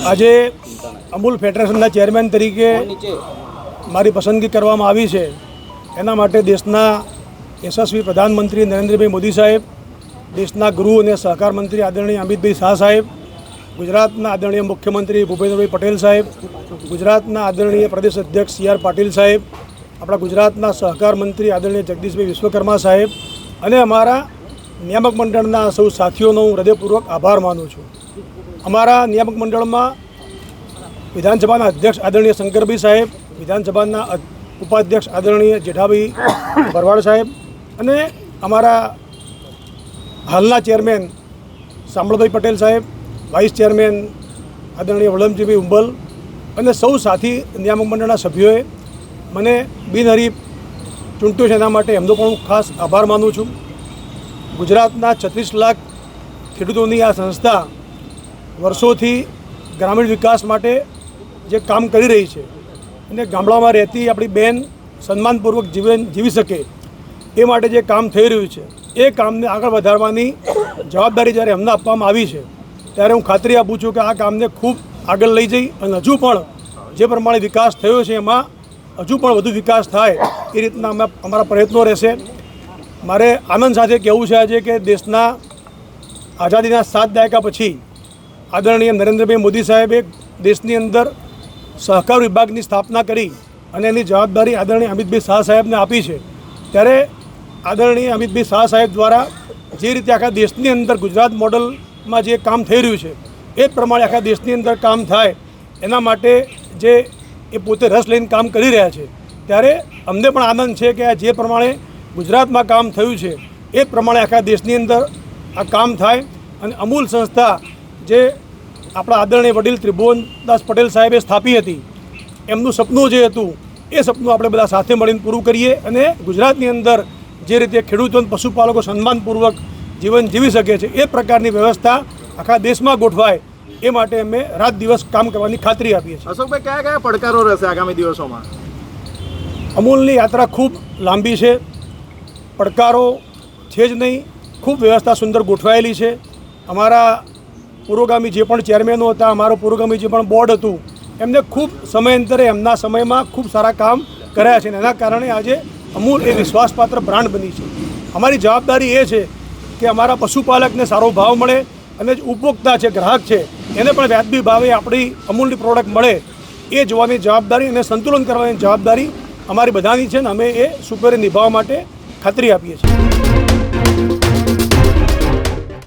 આજે અમૂલ ફેડરેશનના ચેરમેન તરીકે મારી પસંદગી કરવામાં આવી છે એના માટે દેશના યશસ્વી પ્રધાનમંત્રી નરેન્દ્રભાઈ મોદી સાહેબ, દેશના ગૃહ અને સહકાર મંત્રી આદરણીય અમિતભાઈ શાહ સાહેબ, ગુજરાતના આદરણીય મુખ્યમંત્રી ભૂપેન્દ્રભાઈ પટેલ સાહેબ, ગુજરાતના આદરણીય પ્રદેશ અધ્યક્ષ સી આર પાટીલ સાહેબ, આપણા ગુજરાતના સહકાર મંત્રી આદરણીય જગદીશભાઈ વિશ્વકર્મા સાહેબ અને અમારા નિયામક મંડળના સૌ સાથીઓનો હું હૃદયપૂર્વક આભાર માનું છું. અમારા નિયામક મંડળમાં વિધાનસભાના અધ્યક્ષ આદરણીય શંકરભાઈ સાહેબ, વિધાનસભાના ઉપાધ્યક્ષ આદરણીય જેઠાભાઈ ભરવાડ સાહેબ અને અમારા હાલના ચેરમેન સાંભળભાઈ પટેલ સાહેબ, વાઇસ ચેરમેન આદરણીય વલમજીભાઈ ઉંબલ અને સૌ સાથી નિયામક મંડળના સભ્યોએ મને બિનહરીફ ચૂંટ્યો છે. એના માટે એમનો પણ હું ખાસ આભાર માનું છું. ગુજરાતના 36 લાખ ખેડૂતોની આ સંસ્થા વર્ષોથી ગ્રામીણ વિકાસ માટે જે કામ કરી રહી છે અને ગામડામાં રહેતી આપણી બહેન સન્માનપૂર્વક જીવન જીવી શકે એ માટે જે કામ થઈ રહ્યું છે એ કામને આગળ વધારવાની જવાબદારી જ્યારે એમને આપવામાં આવી છે ત્યારે હું ખાતરી આપું છું કે આ કામને ખૂબ આગળ લઈ જઈ અને હજુ પણ જે પ્રમાણે વિકાસ થયો છે એમાં હજુ પણ વધુ વિકાસ થાય એ રીતના અમારા પ્રયત્નો રહેશે. મારે આનંદ સાથે કહેવું છે આજે કે દેશના આઝાદીના 7 દાયકા પછી આદરણીય નરેન્દ્રભાઈ મોદી સાહેબે દેશની અંદર સહકાર વિભાગની સ્થાપના કરી અને એની જવાબદારી આદરણીય અમિતભાઈ શાહ સાહેબને આપી છે. ત્યારે આદરણીય અમિતભાઈ શાહ સાહેબ દ્વારા જે રીતે આખા દેશની અંદર ગુજરાત મોડલમાં જે કામ થઈ રહ્યું છે એ જ પ્રમાણે આખા દેશની અંદર કામ થાય એના માટે જે એ પોતે રસ લઈને કામ કરી રહ્યા છે ત્યારે અમને પણ આનંદ છે કે આ જે પ્રમાણે ગુજરાતમાં કામ થયું છે એ પ્રમાણે આખા દેશની અંદર આ કામ થાય અને અમૂલ સંસ્થા જે આપણા આદરણીય વડીલ ત્રિભુવનદાસ પટેલ સાહેબે સ્થાપી હતી એમનું સપનું જે હતું એ સપનું આપણે બધા સાથે મળીને પૂરું કરીએ અને ગુજરાતની અંદર જે રીતે ખેડૂતો અને પશુપાલકો સન્માનપૂર્વક જીવન જીવી શકે છે એ પ્રકારની વ્યવસ્થા આખા દેશમાં ગોઠવાય એ માટે અમે રાત દિવસ કામ કરવાની ખાતરી આપીએ છીએ. અશોકભાઈ, કયા કયા પડકારો રહેશે આગામી દિવસોમાં? અમૂલની યાત્રા ખૂબ લાંબી છે, પડકારો છે જ નહીં, ખૂબ વ્યવસ્થા સુંદર ગોઠવાયેલી છે. અમારા પુરોગામી જે પણ ચેરમેનો હતા, અમારું પુરોગામી જે પણ બોર્ડ હતું એમને ખૂબ સમયાંતરે એમના સમયમાં ખૂબ સારા કામ કર્યા છે અને એના કારણે આજે અમૂલ એ વિશ્વાસપાત્ર બ્રાન્ડ બની છે. અમારી જવાબદારી એ છે કે અમારા પશુપાલકને સારો ભાવ મળે અને જે ઉપભોક્તા છે, ગ્રાહક છે, એને પણ વ્યાજબી ભાવે આપણી અમૂલની પ્રોડક્ટ મળે એ જોવાની જવાબદારી અને સંતુલન કરવાની જવાબદારી અમારી બધાની છે ને અમે એ સુપેરે નિભાવવા માટે ખાતરી આપીએ છીએ.